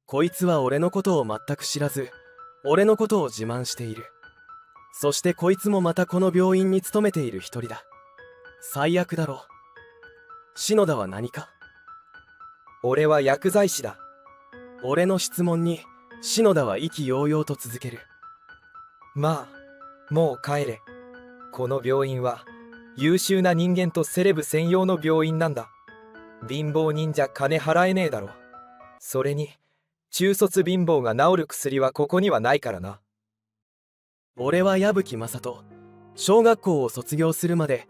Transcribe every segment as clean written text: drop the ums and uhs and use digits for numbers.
こいつは俺のことを全く知らず、俺のことを自慢している。そしてこいつもまたこの病院に勤めている一人だ。最悪だろ。篠田は何か？俺は薬剤師だ。俺の質問に篠田は意気揚々と続ける。まあ、もう帰れ。この病院は優秀な人間とセレブ専用の病院なんだ。貧乏人じゃ金払えねえだろ。それに中卒貧乏が治る薬はここにはないからな。俺は矢吹正人。小学校を卒業するまで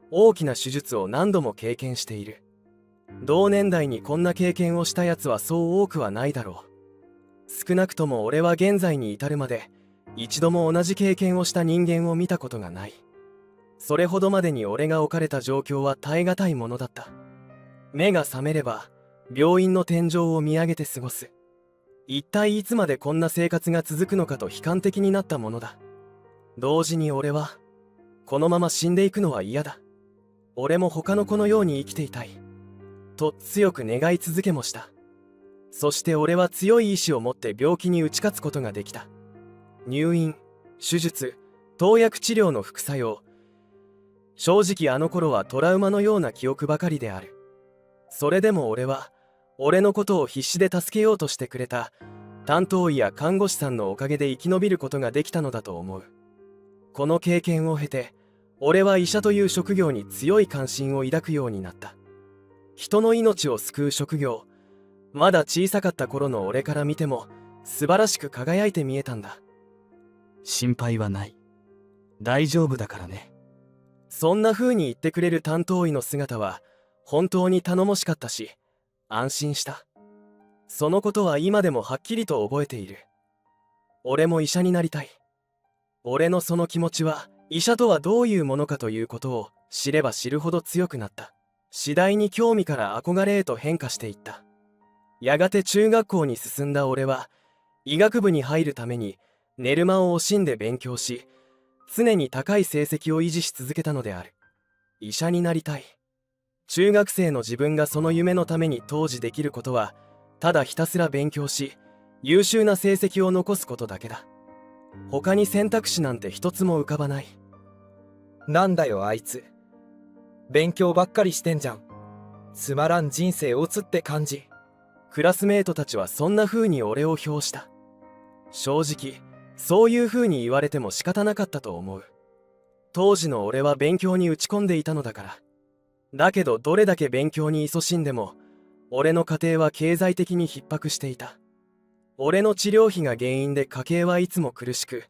大きな手術を何度も経験している。同年代にこんな経験をしたやつはそう多くはないだろう。少なくとも俺は現在に至るまで一度も同じ経験をした人間を見たことがない。それほどまでに俺が置かれた状況は耐え難いものだった。目が覚めれば病院の天井を見上げて過ごす。一体いつまでこんな生活が続くのかと悲観的になったものだ。同時に俺はこのまま死んでいくのは嫌だ。俺も他の子のように生きていたいと強く願い続けもした。そして俺は強い意志を持って病気に打ち勝つことができた。入院、手術、投薬治療の副作用。正直あの頃はトラウマのような記憶ばかりである。それでも俺は俺のことを必死で助けようとしてくれた担当医や看護師さんのおかげで生き延びることができたのだと思う。この経験を経て俺は医者という職業に強い関心を抱くようになった。人の命を救う職業、まだ小さかった頃の俺から見ても素晴らしく輝いて見えたんだ。心配はない。大丈夫だからね。そんな風に言ってくれる担当医の姿は本当に頼もしかったし、安心した。そのことは今でもはっきりと覚えている。俺も医者になりたい。俺のその気持ちは医者とはどういうものかということを知れば知るほど強くなった。次第に興味から憧れへと変化していった。やがて中学校に進んだ俺は医学部に入るために寝る間を惜しんで勉強し、常に高い成績を維持し続けたのである。医者になりたい。中学生の自分がその夢のために当時できることはただひたすら勉強し優秀な成績を残すことだけだ。他に選択肢なんて一つも浮かばない。なんだよあいつ。勉強ばっかりしてんじゃん。つまらん人生をつって感じ。クラスメートたちはそんな風に俺を評した。正直そういう風に言われても仕方なかったと思う。当時の俺は勉強に打ち込んでいたのだから。だけどどれだけ勉強に勤しんでも俺の家庭は経済的に逼迫していた。俺の治療費が原因で家計はいつも苦しく、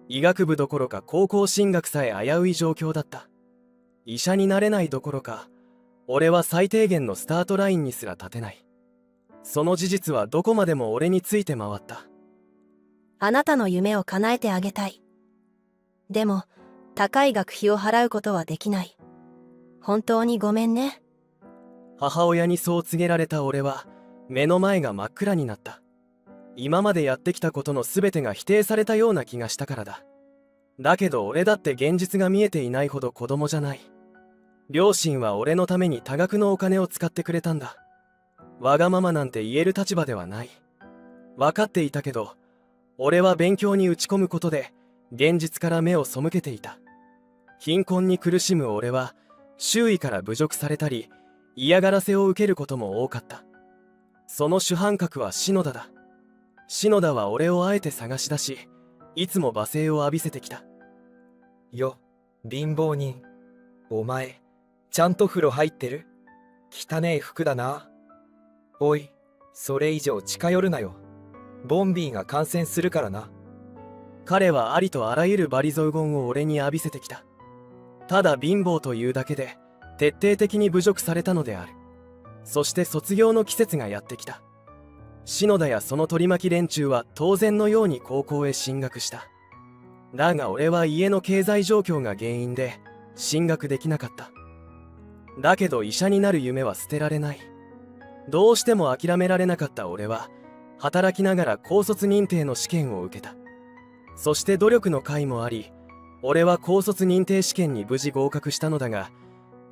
医学部どころか高校進学さえ危うい状況だった。医者になれないどころか俺は最低限のスタートラインにすら立てない。その事実はどこまでも俺について回った。あなたの夢を叶えてあげたい。でも高い学費を払うことはできない。本当にごめんね。母親にそう告げられた俺は目の前が真っ暗になった。今までやってきたことの全てが否定されたような気がしたからだ。だけど俺だって現実が見えていないほど子供じゃない。両親は俺のために多額のお金を使ってくれたんだ。わがままなんて言える立場ではない。分かっていたけど俺は勉強に打ち込むことで現実から目を背けていた。貧困に苦しむ俺は周囲から侮辱されたり嫌がらせを受けることも多かった。その主犯格は篠田だ。篠田は俺をあえて探し出し、いつも罵声を浴びせてきた。よ、貧乏人。お前、ちゃんと風呂入ってる？汚え服だな。おい、それ以上近寄るなよ。ボンビーが感染するからな。彼はありとあらゆる罵詈雑言を俺に浴びせてきた。ただ貧乏というだけで徹底的に侮辱されたのである。そして卒業の季節がやってきた。篠田やその取り巻き連中は当然のように高校へ進学した。だが俺は家の経済状況が原因で進学できなかった。だけど医者になる夢は捨てられない。どうしても諦められなかった俺は働きながら高卒認定の試験を受けた。そして努力の甲斐もあり、俺は高卒認定試験に無事合格したのだが、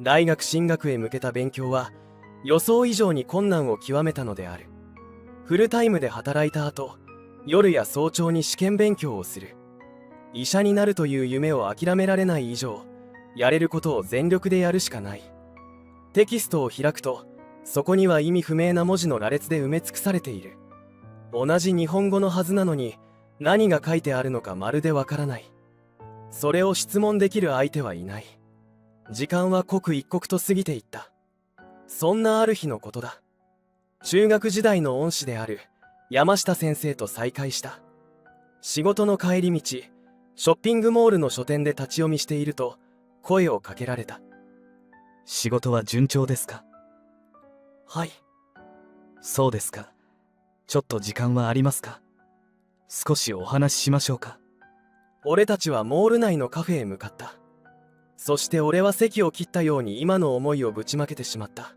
大学進学へ向けた勉強は予想以上に困難を極めたのである。フルタイムで働いた後、夜や早朝に試験勉強をする。医者になるという夢を諦められない以上、やれることを全力でやるしかない。テキストを開くと、そこには意味不明な文字の羅列で埋め尽くされている。同じ日本語のはずなのに、何が書いてあるのかまるでわからない。それを質問できる相手はいない。時間は刻一刻と過ぎていった。そんなある日のことだ。中学時代の恩師である山下先生と再会した。仕事の帰り道、ショッピングモールの書店で立ち読みしていると、声をかけられた。仕事は順調ですか？はい。そうですか。ちょっと時間はありますか？少しお話ししましょうか。俺たちはモール内のカフェへ向かった。そして俺は席を切ったように今の思いをぶちまけてしまった。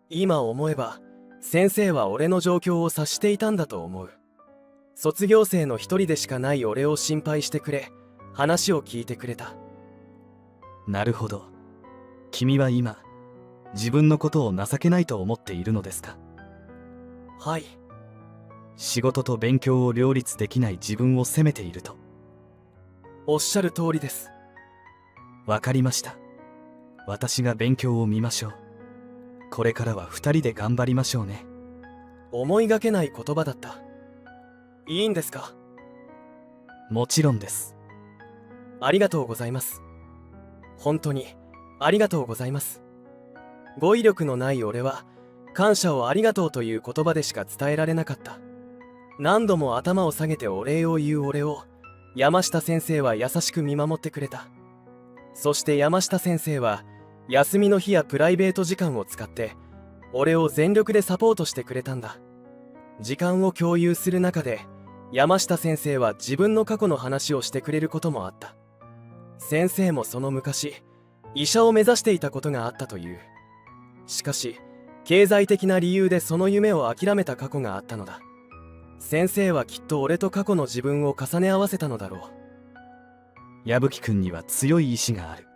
今思えば、先生は俺の状況を察していたんだと思う。卒業生の一人でしかない俺を心配してくれ、話を聞いてくれた。なるほど。君は今、自分のことを情けないと思っているのですか？はい。仕事と勉強を両立できない自分を責めていると。おっしゃる通りです。わかりました。私が勉強を見ましょう。これからは二人で頑張りましょうね。思いがけない言葉だった。いいんですか？もちろんです。ありがとうございます。本当に、ありがとうございます。語彙力のない俺は、感謝をありがとうという言葉でしか伝えられなかった。何度も頭を下げてお礼を言う俺を、山下先生は優しく見守ってくれた。そして山下先生は、休みの日やプライベート時間を使って、俺を全力でサポートしてくれたんだ。時間を共有する中で、山下先生は自分の過去の話をしてくれることもあった。先生もその昔、医者を目指していたことがあったという。しかし、経済的な理由でその夢を諦めた過去があったのだ。先生はきっと俺と過去の自分を重ね合わせたのだろう。矢吹くんには強い意志がある。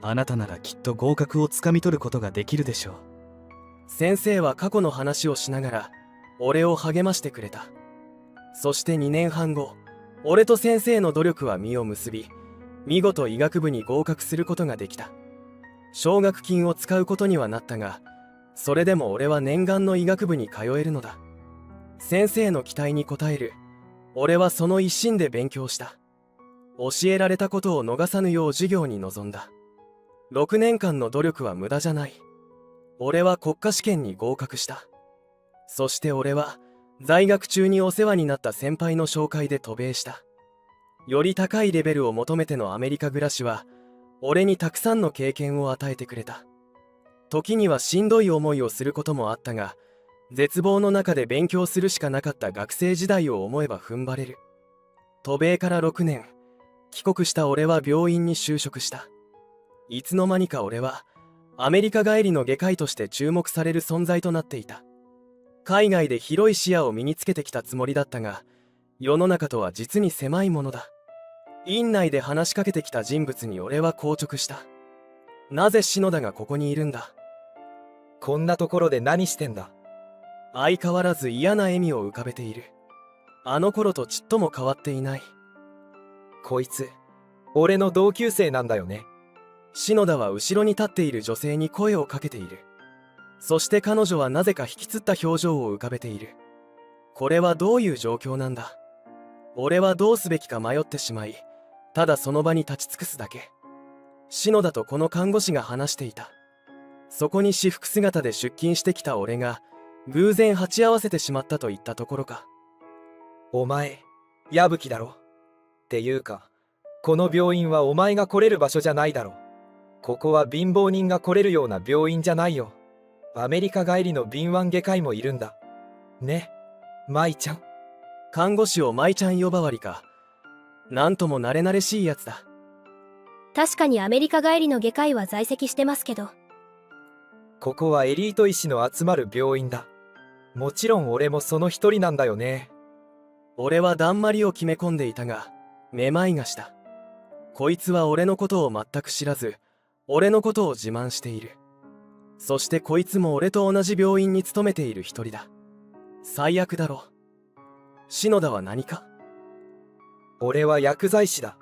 あなたならきっと合格をつかみ取ることができるでしょう。先生は過去の話をしながら、俺を励ましてくれた。そして2年半後、俺と先生の努力は実を結び、見事医学部に合格することができた。奨学金を使うことにはなったが、それでも俺は念願の医学部に通えるのだ。先生の期待に応える。俺はその一心で勉強した。教えられたことを逃さぬよう授業に臨んだ。6年間の努力は無駄じゃない。俺は国家試験に合格した。そして俺は在学中にお世話になった先輩の紹介で渡米した。より高いレベルを求めてのアメリカ暮らしは、俺にたくさんの経験を与えてくれた。時にはしんどい思いをすることもあったが、絶望の中で勉強するしかなかった学生時代を思えば踏ん張れる。渡米から6年、帰国した俺は病院に就職した。いつの間にか俺は、アメリカ帰りの外科医として注目される存在となっていた。海外で広い視野を身につけてきたつもりだったが、世の中とは実に狭いものだ。院内で話しかけてきた人物に俺は硬直した。なぜ篠田がここにいるんだ？こんなところで何してんだ？相変わらず嫌な笑みを浮かべている。あの頃とちっとも変わっていない。こいつ、俺の同級生なんだよね。篠田は後ろに立っている女性に声をかけている。そして彼女はなぜか引きつった表情を浮かべている。これはどういう状況なんだ？俺はどうすべきか迷ってしまい、ただその場に立ち尽くすだけ。篠田とこの看護師が話していた。そこに私服姿で出勤してきた俺が、偶然鉢合わせてしまったといったところか。お前、矢吹だろ。っていうか、この病院はお前が来れる場所じゃないだろ。ここは貧乏人が来れるような病院じゃないよ。アメリカ帰りの敏腕外科医もいるんだ。ね、舞ちゃん。看護師を舞ちゃん呼ばわりか。なんとも慣れ慣れしいやつだ。確かにアメリカ帰りの外科医は在籍してますけど。ここはエリート医師の集まる病院だ。もちろん俺もその一人なんだよね。俺はだんまりを決め込んでいたが、めまいがした。こいつは俺のことを全く知らず、俺のことを自慢している。そしてこいつも俺と同じ病院に勤めている一人だ。最悪だろ。篠田は何か？俺は薬剤師だ。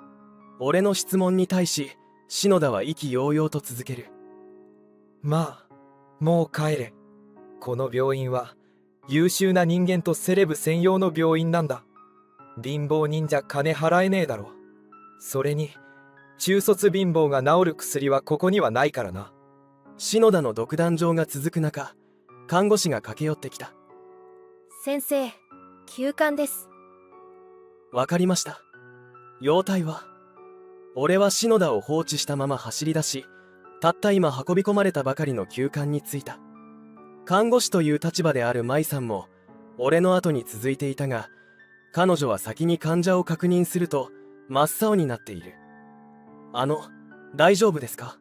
俺の質問に対し篠田は意気揚々と続ける。まあ、もう帰れ。この病院は優秀な人間とセレブ専用の病院なんだ。貧乏人じゃ金払えねえだろ。それに中卒貧乏が治る薬はここにはないからな。篠田の独壇場が続く中、看護師が駆け寄ってきた。先生、急患です。わかりました。容体は？俺は篠田を放置したまま走り出し、たった今運び込まれたばかりの急患に着いた。看護師という立場である舞さんも俺の後に続いていたが、彼女は先に患者を確認すると真っ青になっている。大丈夫ですか？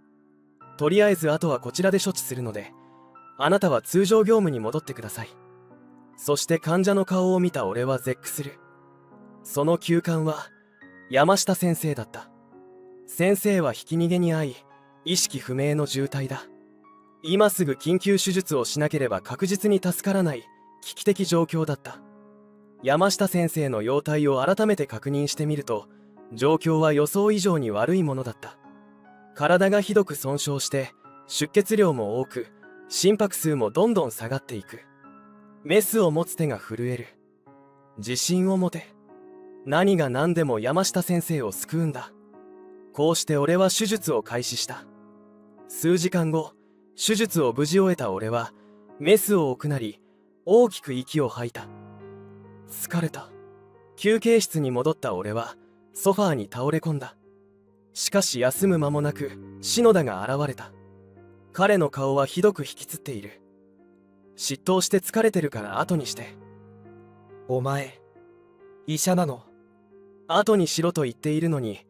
とりあえずあとはこちらで処置するので、あなたは通常業務に戻ってください。そして患者の顔を見た俺は絶句する。その急患は山下先生だった。先生はひき逃げに遭い、意識不明の重体だ。今すぐ緊急手術をしなければ確実に助からない危機的状況だった。山下先生の容体を改めて確認してみると、状況は予想以上に悪いものだった。体がひどく損傷して出血量も多く、心拍数もどんどん下がっていく。メスを持つ手が震える。自信を持て。何が何でも山下先生を救うんだ。こうして俺は手術を開始した。数時間後、手術を無事終えた俺はメスを置くなり大きく息を吐いた。疲れた。休憩室に戻った俺はソファーに倒れ込んだ。しかし休む間もなく篠田が現れた。彼の顔はひどく引きつっている。嫉妬して疲れてるから後にして。お前、医者なの？後にしろと言っているのに、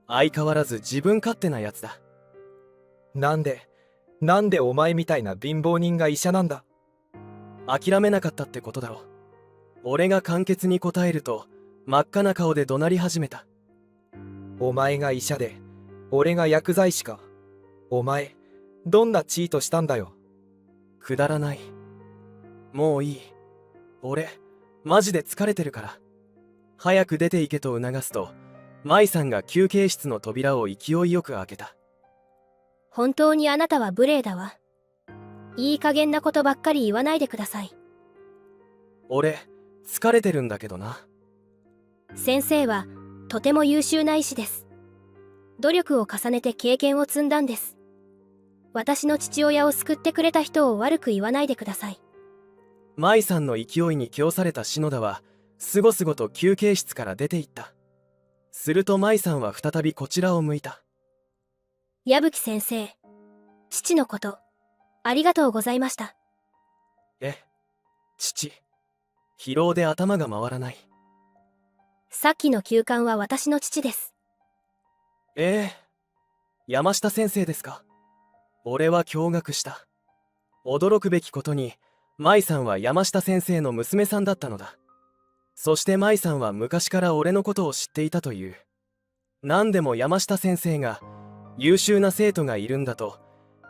相変わらず自分勝手なやつだ。なんでお前みたいな貧乏人が医者なんだ？諦めなかったってことだろ。俺が簡潔に答えると真っ赤な顔で怒鳴り始めた。お前が医者で俺が薬剤師か。お前どんなチートしたんだよ。くだらない。もういい。俺マジで疲れてるから。早く出て行けと促すと、舞さんが休憩室の扉を勢いよく開けた。本当にあなたは無礼だわ。いい加減なことばっかり言わないでください。俺疲れてるんだけどな。先生はとても優秀な医師です。努力を重ねて経験を積んだんです。私の父親を救ってくれた人を悪く言わないでください。舞さんの勢いに気をされた篠田はすごすごと休憩室から出て行った。すると舞さんは再びこちらを向いた。矢吹先生、父のこと、ありがとうございました。父。疲労で頭が回らない。さっきの急患は私の父です。山下先生ですか？俺は驚愕した。驚くべきことに、舞さんは山下先生の娘さんだったのだ。そして舞さんは昔から俺のことを知っていたという。何でも山下先生が優秀な生徒がいるんだと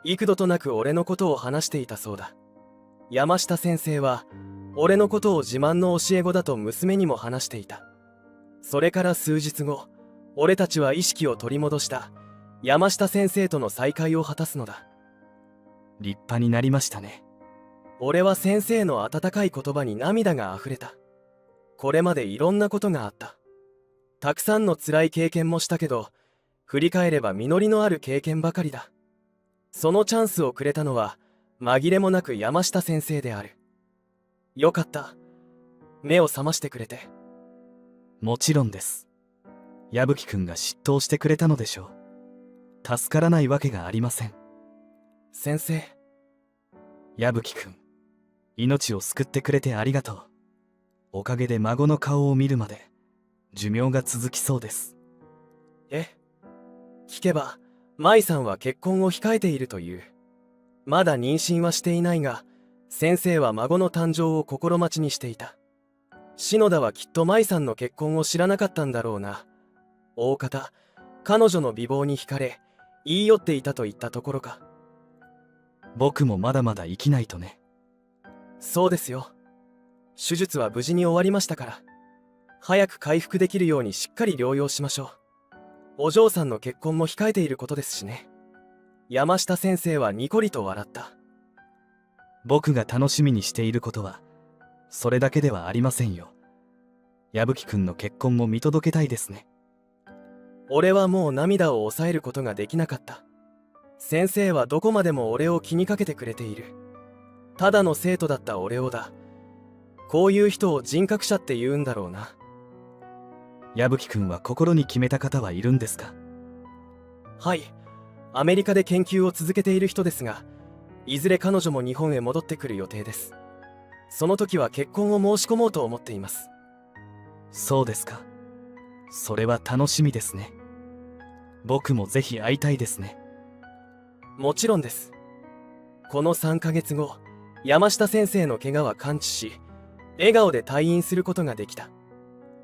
幾度となく俺のことを話していたそうだ。山下先生は俺のことを自慢の教え子だと娘にも話していた。それから数日後、俺たちは意識を取り戻した山下先生との再会を果たすのだ。立派になりましたね。俺は先生の温かい言葉に涙があふれた。これまでいろんなことがあった。たくさんの辛い経験もしたけど、振り返れば実りのある経験ばかりだ。そのチャンスをくれたのは紛れもなく山下先生である。よかった。目を覚ましてくれて。もちろんです。矢吹くんが嫉妬してくれたのでしょう。助からないわけがありません。先生。矢吹くん、命を救ってくれてありがとう。おかげで孫の顔を見るまで寿命が続きそうです。聞けば舞さんは結婚を控えているという。まだ妊娠はしていないが、先生は孫の誕生を心待ちにしていた。篠田はきっと舞さんの結婚を知らなかったんだろうな。大方彼女の美貌に惹かれ言い寄っていたといったところか。僕もまだまだ生きないとね。そうですよ。手術は無事に終わりましたから、早く回復できるようにしっかり療養しましょう。お嬢さんの結婚も控えていることですしね。山下先生はにこりと笑った。僕が楽しみにしていることはそれだけではありませんよ。矢吹くんの結婚も見届けたいですね。俺はもう涙を抑えることができなかった。先生はどこまでも俺を気にかけてくれている。ただの生徒だった俺をだ。こういう人を人格者って言うんだろうな。矢吹くんは心に決めた方はいるんですか？はい、アメリカで研究を続けている人ですが、いずれ彼女も日本へ戻ってくる予定です。その時は結婚を申し込もうと思っています。そうですか。それは楽しみですね。僕もぜひ会いたいですね。もちろんです。この3ヶ月後、山下先生の怪我は完治し、笑顔で退院することができた。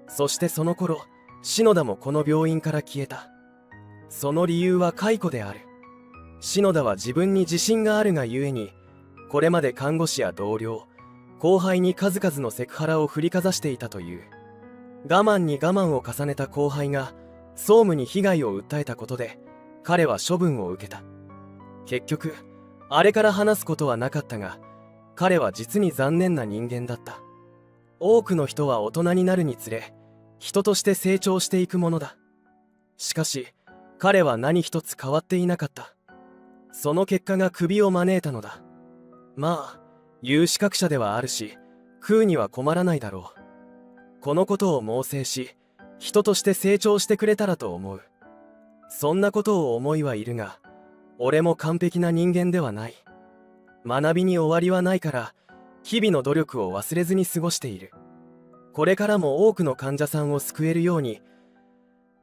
そしてその頃、篠田もこの病院から消えた。その理由は解雇である。篠田は自分に自信があるがゆえに、これまで看護師や同僚、後輩に数々のセクハラを振りかざしていたという。我慢に我慢を重ねた後輩が総務に被害を訴えたことで、彼は処分を受けた。結局、あれから話すことはなかったが、彼は実に残念な人間だった。多くの人は大人になるにつれ、人として成長していくものだ。しかし、彼は何一つ変わっていなかった。その結果がクビを招いたのだ。まあ、有資格者ではあるし、食うには困らないだろう。このことを猛省し、人として成長してくれたらと思う。そんなことを思いはいるが、俺も完璧な人間ではない。学びに終わりはないから、日々の努力を忘れずに過ごしている。これからも多くの患者さんを救えるように。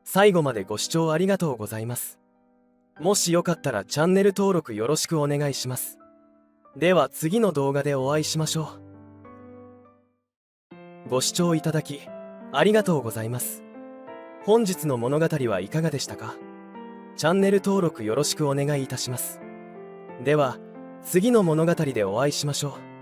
最後までご視聴ありがとうございます。もしよかったらチャンネル登録よろしくお願いします。では次の動画でお会いしましょう。ご視聴いただきありがとうございます。本日の物語はいかがでしたか？チャンネル登録よろしくお願いいたします。では次の物語でお会いしましょう。